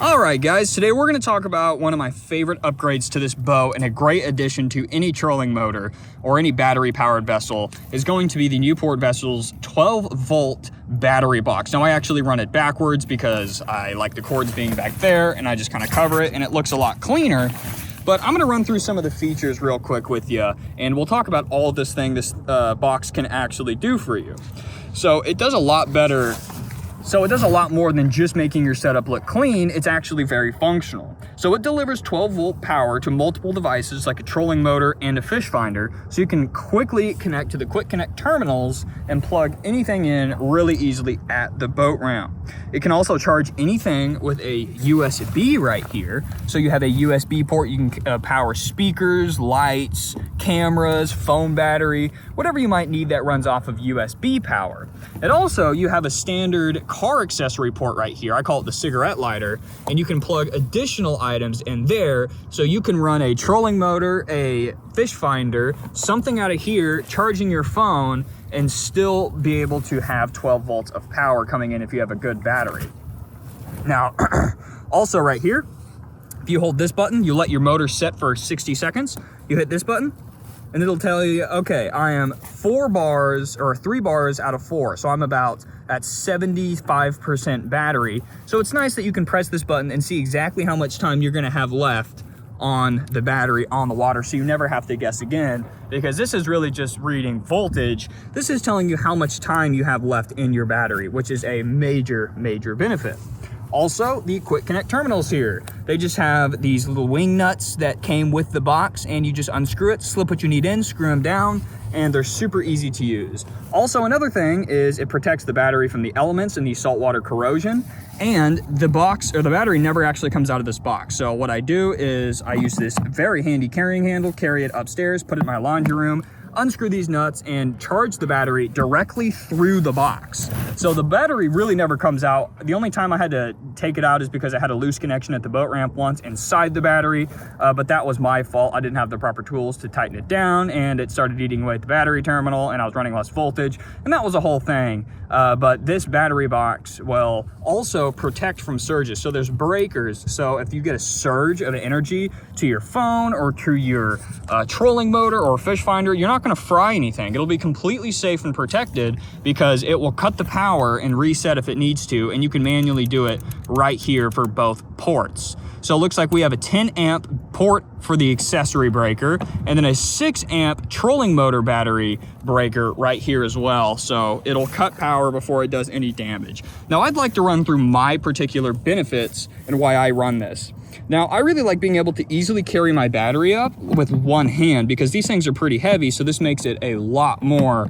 All right, guys, today we're going to talk about one of my favorite upgrades to this boat, and a great addition to any trolling motor or any battery-powered vessel is going to be the Newport vessel's 12-volt battery box. Now, I actually run it backwards because I like the cords being back there, and I just kind of cover it, and it looks a lot cleaner. But I'm going to run through some of the features real quick with you, and we'll talk about all this box can actually do for you. So it does a lot better. So it does a lot more than just making your setup look clean. It's actually very functional. So it delivers 12-volt power to multiple devices like a trolling motor and a fish finder, so you can quickly connect to the quick connect terminals and plug anything in really easily at the boat ramp. It can also charge anything with a USB right here. So you have a USB port, you can power speakers, lights, cameras, phone battery, whatever you might need that runs off of USB power. And also you have a standard car accessory port right here. I call it the cigarette lighter, and you can plug additional items in there, so you can run a trolling motor, a fish finder, something out of here, charging your phone, and still be able to have 12 volts of power coming in if you have a good battery. Now, also right here, if you hold this button, you let your motor set for 60 seconds, you hit this button, and it'll tell you, okay, I am 3 bars out of 4. So I'm about at 75% battery. So it's nice that you can press this button and see exactly how much time you're gonna have left on the battery on the water, so you never have to guess again, because this is really just reading voltage. This is telling you how much time you have left in your battery, which is a major benefit. Also, the quick connect terminals here, they just have these little wing nuts that came with the box, and you just unscrew it, slip what you need in, screw them down, and they're super easy to use. Also, another thing is it protects the battery from the elements and the saltwater corrosion, and the battery never actually comes out of this box. So what I do is I use this very handy carrying handle, carry it upstairs, put it in my laundry room, unscrew these nuts, and charge the battery directly through the box. So the battery really never comes out. The only time I had to take it out is because I had a loose connection at the boat ramp once inside the battery, but that was my fault. I didn't have the proper tools to tighten it down, and it started eating away at the battery terminal, and I was running less voltage, and that was a whole thing. But this battery box will also protect from surges. So there's breakers. So if you get a surge of energy to your phone or to your trolling motor or fish finder, you're not going to fry anything. It'll be completely safe and protected, because it will cut the power and reset if it needs to, and you can manually do it right here for both ports. So it looks like we have a 10 amp port for the accessory breaker, and then a 6 amp trolling motor battery breaker right here as well. So it'll cut power before it does any damage. Now, I'd like to run through my particular benefits and why I run this. Now, I really like being able to easily carry my battery up with one hand, because these things are pretty heavy, so this makes it a lot more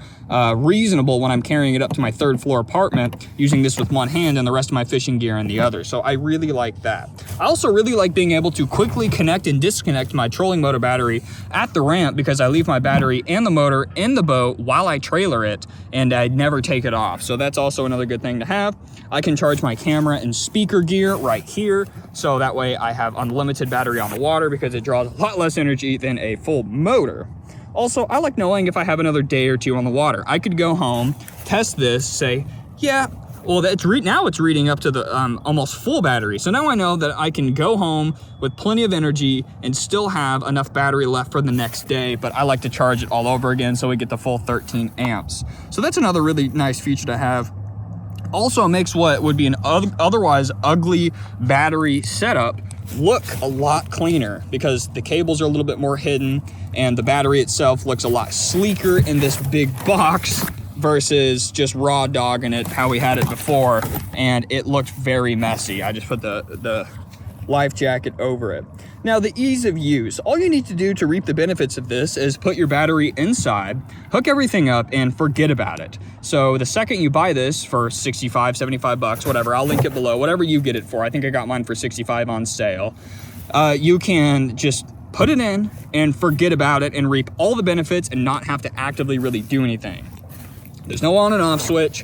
reasonable when I'm carrying it up to my 3rd floor apartment, using this with one hand and the rest of my fishing gear in the other. So I really like that. I also really like being able to quickly connect and disconnect my trolling motor battery at the ramp, because I leave my battery and the motor in the boat while I trailer it, and I never take it off. So that's also another good thing to have. I can charge my camera and speaker gear right here, so that way I have unlimited battery on the water, because it draws a lot less energy than a full motor. Also, I like knowing if I have another day or two on the water. I could go home, test this, say, yeah, well, now it's reading up to the almost full battery. So now I know that I can go home with plenty of energy and still have enough battery left for the next day, but I like to charge it all over again so we get the full 13 amps. So that's another really nice feature to have. Also, it makes what would be an otherwise ugly battery setup look a lot cleaner, because the cables are a little bit more hidden, and the battery itself looks a lot sleeker in this big box versus just raw dogging it how we had it before, and it looked very messy. I just put the life jacket over it. Now, the ease of use. All you need to do to reap the benefits of this is put your battery inside, hook everything up, and forget about it. So the second you buy this for 65, 75 bucks, whatever, I'll link it below, whatever you get it for. I think I got mine for 65 on sale. You can just put it in and forget about it and reap all the benefits and not have to actively really do anything. There's no on and off switch.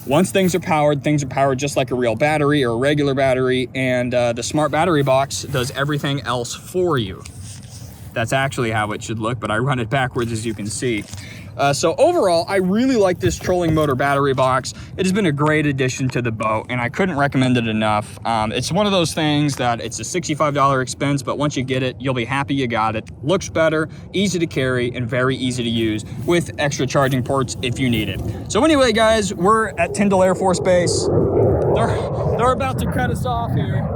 Once things are powered just like a real battery or a regular battery, and the smart battery box does everything else for you. That's actually how it should look, but I run it backwards, as you can see. So overall, I really like this trolling motor battery box. It has been a great addition to the boat, and I couldn't recommend it enough. It's one of those things that it's a $65 expense, but once you get it, you'll be happy you got it. Looks better, easy to carry, and very easy to use with extra charging ports if you need it. So anyway, guys, we're at Tyndall Air Force Base. They're about to cut us off here.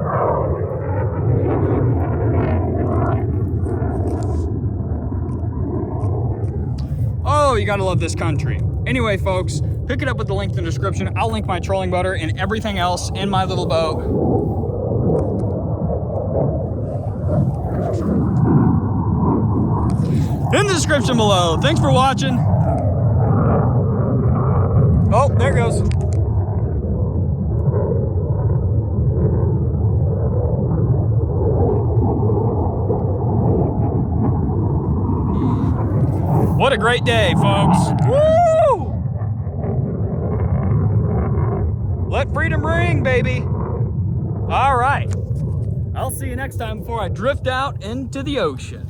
Oh, you gotta love this country. Anyway, folks, pick it up with the link in the description. I'll link my trolling motor and everything else in my little boat. In the description below. Thanks for watching. Oh, there it goes. What a great day, folks. Woo! Let freedom ring, baby. All right. I'll see you next time before I drift out into the ocean.